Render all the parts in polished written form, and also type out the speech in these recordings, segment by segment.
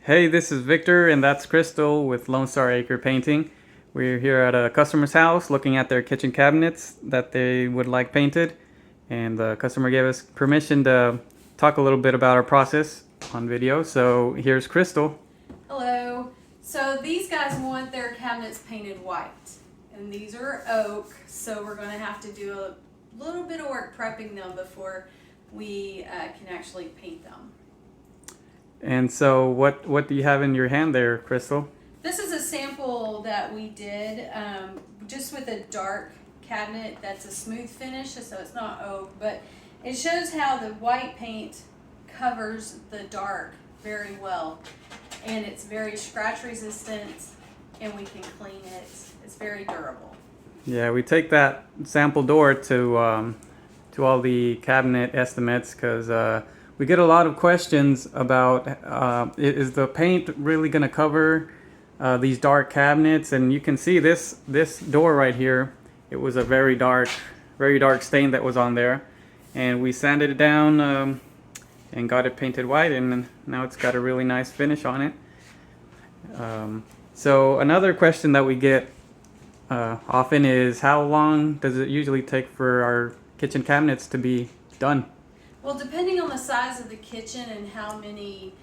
Hey, this is Victor, and that's Crystal with Lone Star Acre Painting. We're here at a customer's house looking at their kitchen cabinets that they would like painted, and the customer gave us permission to talk a little bit about our process on video. So here's Crystal. Hello. So these guys want their cabinets painted white, and these are oak, so we're going to have to do a little bit of work prepping them before we can actually paint them. And so what do you have in your hand there, Crystal? This is a sample that we did just with a dark cabinet that's a smooth finish, so it's not oak, but it shows how the white paint covers the dark very well, and it's very scratch resistant, and we can clean it. It's very durable. Yeah, we take that sample door to all the cabinet estimates because we get a lot of questions about is the paint really going to cover these dark cabinets? And you can see this door right here. It was a very dark stain that was on there, and we sanded it down and got it painted white, and now it's got a really nice finish on it. So another question that we get often is, how long does it usually take for our kitchen cabinets to be done? Well, depending on the size of the kitchen and how many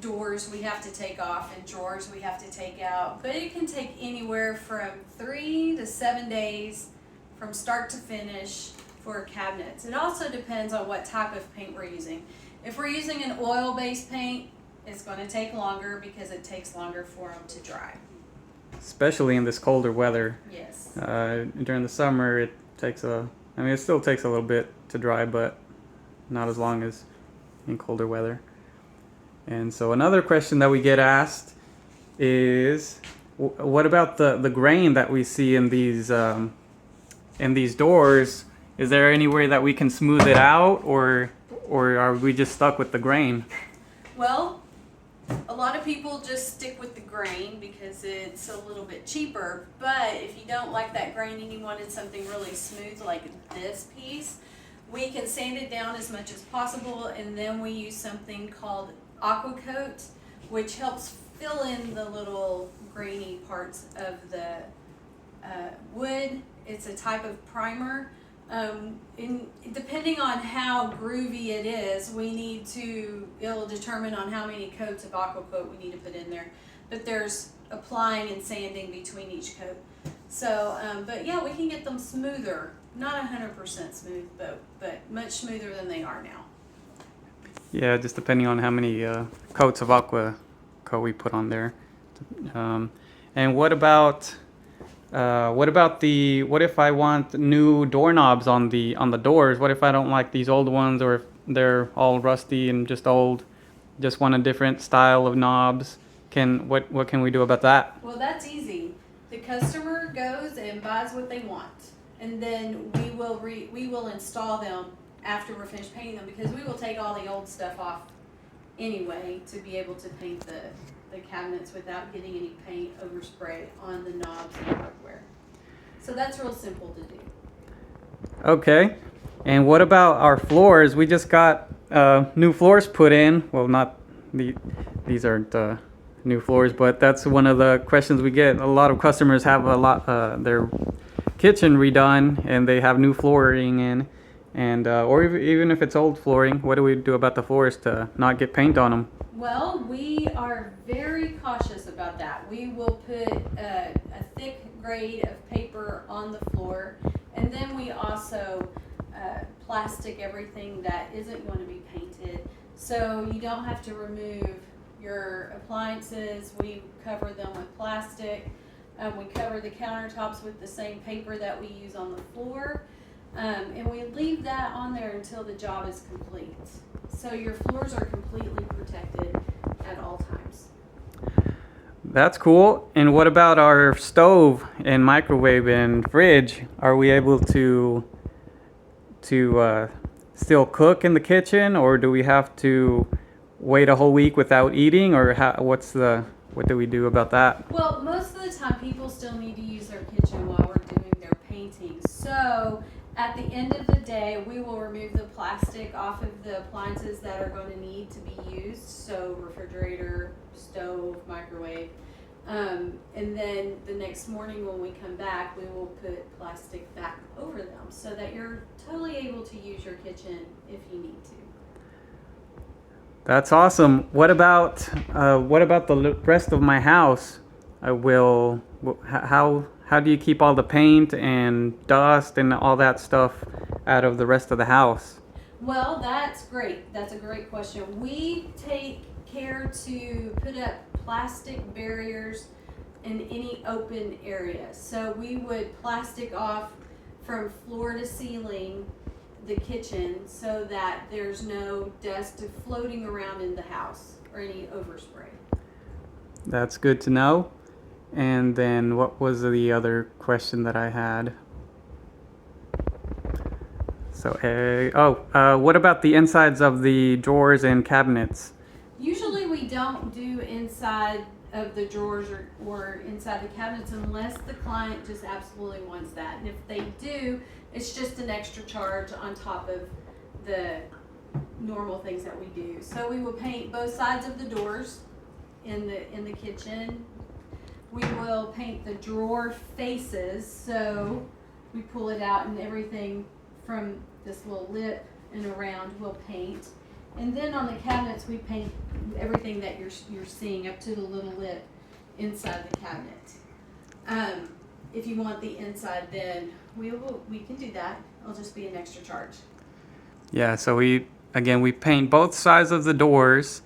doors we have to take off and drawers we have to take out, but it can take anywhere from 3 to 7 days from start to finish for cabinets. It also depends on what type of paint we're using. If we're using an oil-based paint, it's going to take longer because it takes longer for them to dry. Especially in this colder weather. Yes. During the summer, it still takes a little bit to dry, but not as long as in colder weather. And so another question that we get asked is, what about the grain that we see in these doors? Is there any way that we can smooth it out, or are we just stuck with the grain? Well, a lot of people just stick with the grain because it's a little bit cheaper, but if you don't like that grain and you wanted something really smooth like this piece, we can sand it down as much as possible, and then we use something called Aqua Coat, which helps fill in the little grainy parts of the wood. It's a type of primer. Depending on how groovy it is, it'll determine on how many coats of Aqua Coat we need to put in there. But there's applying and sanding between each coat. So, but yeah, we can get them smoother. Not 100% smooth, but much smoother than they are now. Yeah, just depending on how many coats of Aqua Coat we put on there. And what if I want new doorknobs on the doors? What if I don't like these old ones, or if they're all rusty and just old, just want a different style of knobs? What can we do about that? Well, that's easy. The customer goes and buys what they want, and then we will install them after we're finished painting them, because we will take all the old stuff off anyway to be able to paint the cabinets without getting any paint overspray on the knobs and hardware. So that's real simple to do. Okay. And what about our floors? We just got new floors put in. Well, not these aren't new floors, but that's one of the questions we get. A lot of customers have their kitchen redone, and they have new flooring in, and or even if it's old flooring, what do we do about the floors to not get paint on them? Well, we are very cautious about that. We will put a thick grade of paper on the floor, and then we also plastic everything that isn't going to be painted, so you don't have to remove your appliances. We cover them with plastic. We cover the countertops with the same paper that we use on the floor, and we leave that on there until the job is complete. So your floors are completely protected at all times. That's cool. And what about our stove and microwave and fridge? Are we able to still cook in the kitchen, or do we have to wait a whole week without eating, or what do we do about that? Well, most of the time people still need to use their kitchen while we're doing their painting. So At the end of the day, we will remove the plastic off of the appliances that are going to need to be used, so refrigerator, stove, microwave. And then the next morning when we come back, we will put plastic back over them so that you're totally able to use your kitchen if you need to. That's awesome. What about the rest of my house? How do you keep all the paint and dust and all that stuff out of the rest of the house? Well, that's great. That's a great question. We take care to put up plastic barriers in any open area. So we would plastic off from floor to ceiling the kitchen so that there's no dust floating around in the house or any overspray. That's good to know. And then what was the other question that I had? So, what about the insides of the drawers and cabinets? Usually we don't do inside of the drawers or inside the cabinets unless the client just absolutely wants that. And if they do, it's just an extra charge on top of the normal things that we do. So we will paint both sides of the doors in the kitchen. We will paint the drawer faces, so we pull it out and everything from this little lip and around we'll paint. And then on the cabinets, we paint everything that you're seeing up to the little lip inside the cabinet. If you want the inside, then we can do that. It'll just be an extra charge. Yeah, so we paint both sides of the doors,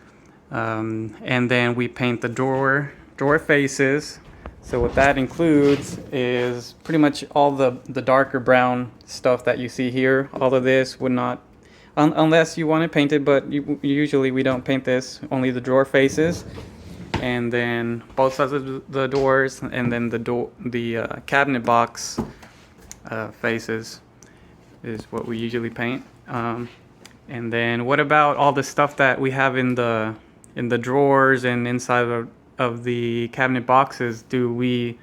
and then we paint the drawer faces. So what that includes is pretty much all the darker brown stuff that you see here. All of this would not, unless you want it painted, but usually we don't paint this, only the drawer faces. And then both sides of the doors, and then the cabinet box faces is what we usually paint. And then what about all the stuff that we have in the drawers and inside of the cabinet boxes? Do we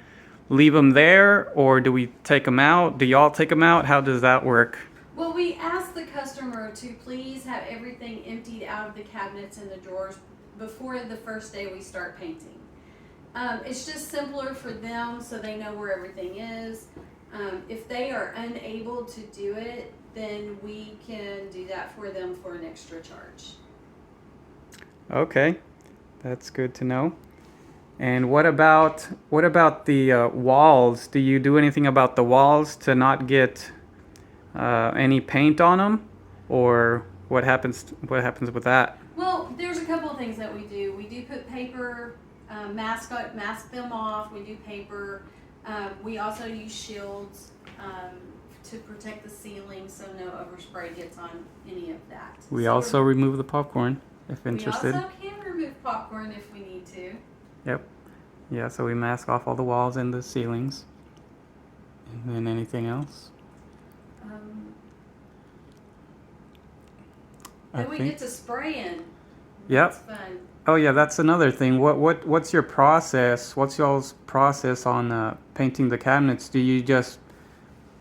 leave them there or do we take them out? Do y'all take them out? How does that work? Well, we ask the customer to please have everything emptied out of the cabinets and the drawers before the first day we start painting. It's just simpler for them so they know where everything is. If they are unable to do it, then we can do that for them for an extra charge. Okay, that's good to know. And what about the walls? Do you do anything about the walls to not get any paint on them, or what happens with that? Well, there's a couple of things that we do. We do put paper, mask them off. We do paper. We also use shields to protect the ceiling so no overspray gets on any of that. We So also remove the popcorn if interested. we also can remove popcorn if we need to. Yep. Yeah, so we mask off all the walls and the ceilings. And then anything else? Then we get to spraying. Yep. It's fun. Oh yeah, that's another thing. What's your process? What's y'all's process on painting the cabinets? Do you just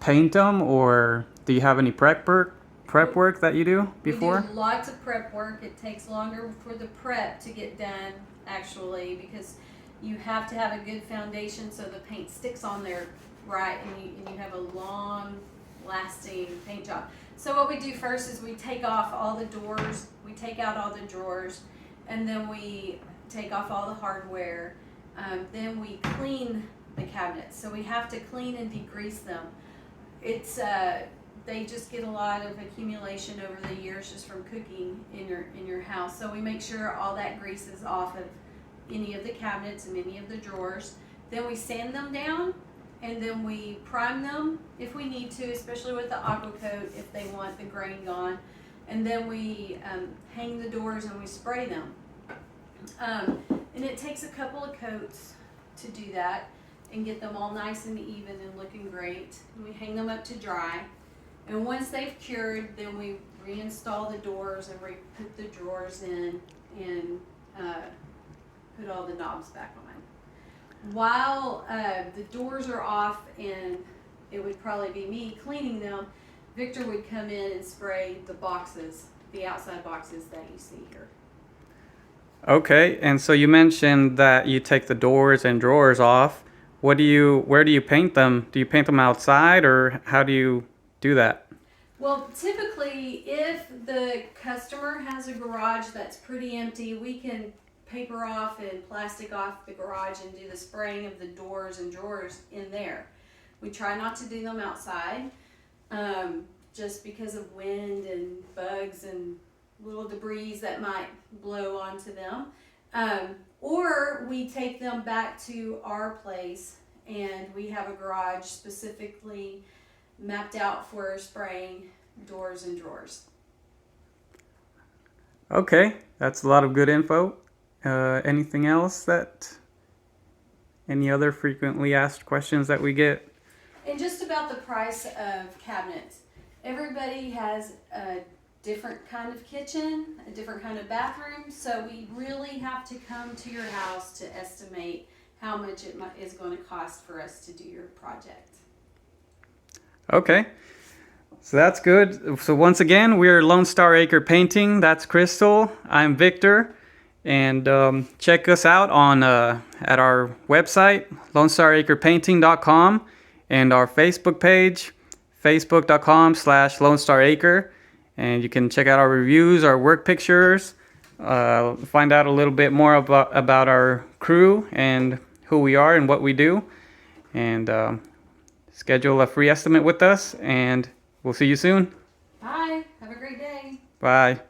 paint them, or do you have any prep work that you do before? We do lots of prep work. It takes longer for the prep to get done, actually, because you have to have a good foundation so the paint sticks on there right, and you have a long lasting paint job. So what we do first is we take off all the doors, we take out all the drawers, and then we take off all the hardware. Then we clean the cabinets. So we have to clean and degrease them. It's they just get a lot of accumulation over the years just from cooking in your house. So we make sure all that grease is off of any of the cabinets and any of the drawers. Then we sand them down, and then we prime them if we need to, especially with the aqua coat if they want the grain gone. And then we hang the doors and we spray them. And it takes a couple of coats to do that and get them all nice and even and looking great. And we hang them up to dry. And once they've cured, then we reinstall the doors and put the drawers in and put all the knobs back on. While the doors are off, and it would probably be me cleaning them, Victor would come in and spray the boxes, the outside boxes that you see here. Okay, and so you mentioned that you take the doors and drawers off. Where do you paint them? Do you paint them outside, or how do you do that? Well, typically, if the customer has a garage that's pretty empty, we can paper off and plastic off the garage and do the spraying of the doors and drawers in there. We try not to do them outside, just because of wind and bugs and little debris that might blow onto them. Or we take them back to our place, and we have a garage specifically mapped out for spraying doors and drawers. Okay, that's a lot of good info. Anything else any other frequently asked questions that we get? And just about the price of cabinets. Everybody has a different kind of kitchen, a different kind of bathroom, so we really have to come to your house to estimate how much it is going to cost for us to do your project. Okay, so that's good. So once again, we're Lone Star Acre Painting. That's Crystal. I'm Victor. And check us out on at our website, LoneStarAcrePainting.com, and our Facebook page, Facebook.com/Lone Star Acre. And you can check out our reviews, our work pictures, find out a little bit more about our crew and who we are and what we do. And schedule a free estimate with us, and we'll see you soon. Bye. Have a great day. Bye.